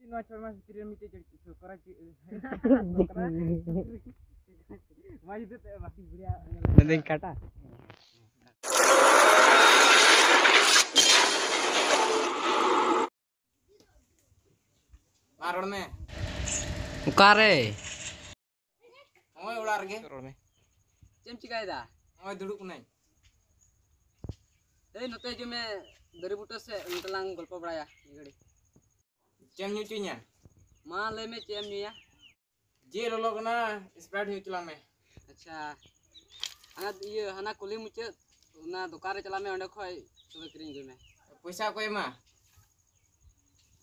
nua cuma masih tidak mite jadi sukora maju itu masih belia Nanti kata. Maror me. Ukare. Oi ular ge. Cem cikai dah. Oi duduk nai. Tapi note जो मैं दरिबुटा से उनतलांग गल्प बड़ाया Nigdi Cem nyucinya. मां ले में चेम न्यूया Je lolo kena Sprite hiu celang me. अच्छा हना ये हना कुली मुचे ना दुकान चला में अंडे खोई तो किरिंग गे में Puisa ko ema.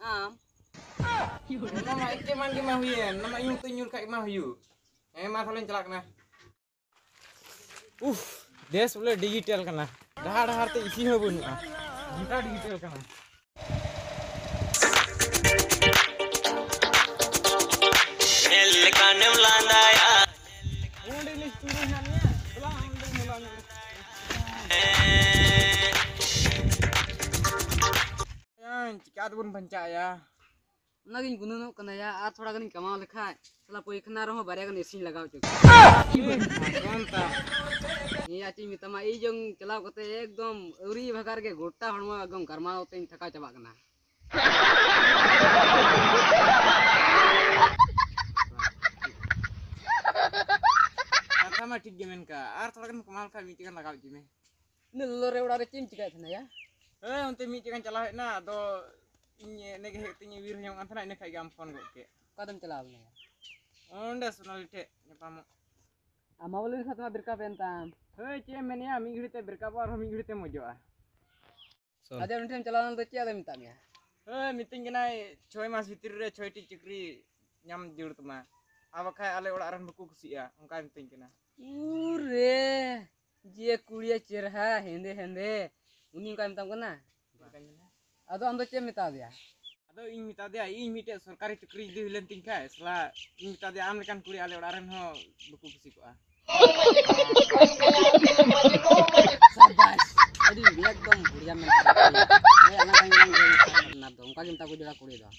आम Nama ike man ge mah huyen, nama yung tunyur kai mah hu. Ema thalen celak na. Des boleh digital kana. Dahar te isi ho bunuh. Kita digital kana. El kanem landaya Udah ini pilihannya. Pulang udah mulanya. Yang jika pun pencaya. Nageen गुनुनो कनया आ थोड़ा गनी कमाओ लिखा है चला कोई खना रहो बारे Ghani scene लगाओ चुक Mantap. ये आची मितमा ई जों चलाव कते एकदम औरी भगार के गोटा हड़मा एकदम गरमाओ तेन थका चबा कना Kata mah ठीक gemen ka. Ar थोड़ा kan kemal ka miti kan lagaw jime. ने लोरे उड़ा रे चिम चिका थना या Unte miti kan calah na do inye nege hektinya wir yang antara ini kayak gampang kok ke. कदम चलाव ने Onda sunalite nyapamo. आमा बोले खतमा बिरका पेंता Hei cie menia minggu te berkabar minggu te mojoa. आजा उनटे चलावन तो चिया मिता मिया Hei meeting kena coy mas fitir re coy ti cikri nyam jur tuma. Awakai ale olah aran buku kusia. Ongkai meeting kena. पूरे जे कुड़िया चेरहा हेंदे हेंदे उन्हीं का मिता कना अदो अंदो चे मिता दिया Ado ing mita dia ing mite sorkari cikri di hilen tingkai. Setelah ing mita dia amrikan kuri ale olah aran ho buku kusi ko. शाबाश अरे एकदम बढ़िया में ये अना कांग ना दो उनका चिंता को जरा कुड़ी दो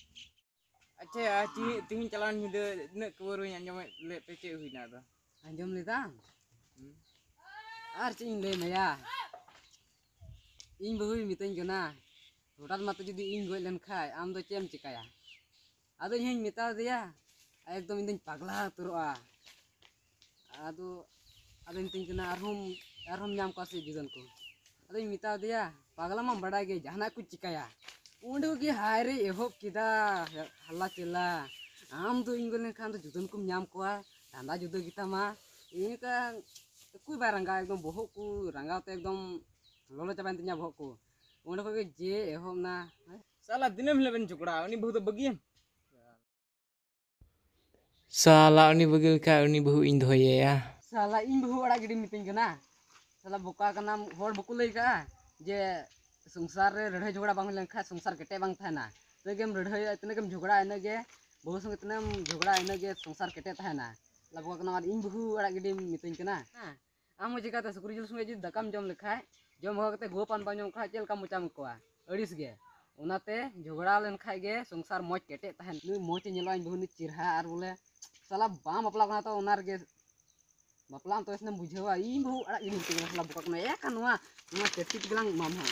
Aceh ya, tingin calon hidup nek keburu yang nyampe le pece huina do. Anjum लेता आर चिंग ले नया इन बहु मितन जना हठात मत जदि इन गय लेन खाय आम दो चेम चिकाया आदो हिं मिता दिया एकदम इन पगला तुरआ आदो आदो इन जना अरहम नाम का से जीवन को आदो मिता दिया पगला मा बड़ा गे जहाना कुछ चिकाया उंडे की हाय रे एहोब किदा हल्ला चिल्ला आम दो इन गय खान तो जुदन को नाम कोआ दांदा जुदो गीता मा इनका कोई बार रंगा एकदम बोहक को रंगा तो एकदम लोलो चाबान तिnya बोहक को उंडे को जे एहोब ना Salah dinam leben cukura, ini बहुत bagian. Salah ini bagil ka ini bahu indoya ya. साला इन बहु अड़ा गिडी मिटिंग कना साला बोका कना होड़ बकु लई का जे संसार रे रढ़ई झगड़ा बांग लेखा संसार केटे बांग थाना तगेम रढ़ई इतने केम झगड़ा इने गे बहु संग इतने झगड़ा इने गे संसार केटे थाना ला बोका कना इन बहु अड़ा गिडी मिटिंग कना आम जेका त सुकुरी जुल संगे जी दकाम जम लेखा जम हो कते गोपान पांजम खा चेल का मुचाम कोआ अड़िस गे उनाते झगड़ा लेन खाय गे संसार मौज केटे थान नु मौज नेलो इन बहु नि चिरहा आर बोले साला बाम अपला कना तो उनार गे बापलाम तो इसने बुझेवा इन बहु अड़ा गिडी मिटिंग साला बोका कना ए कनवा नुआ चेटिक गलांग मामा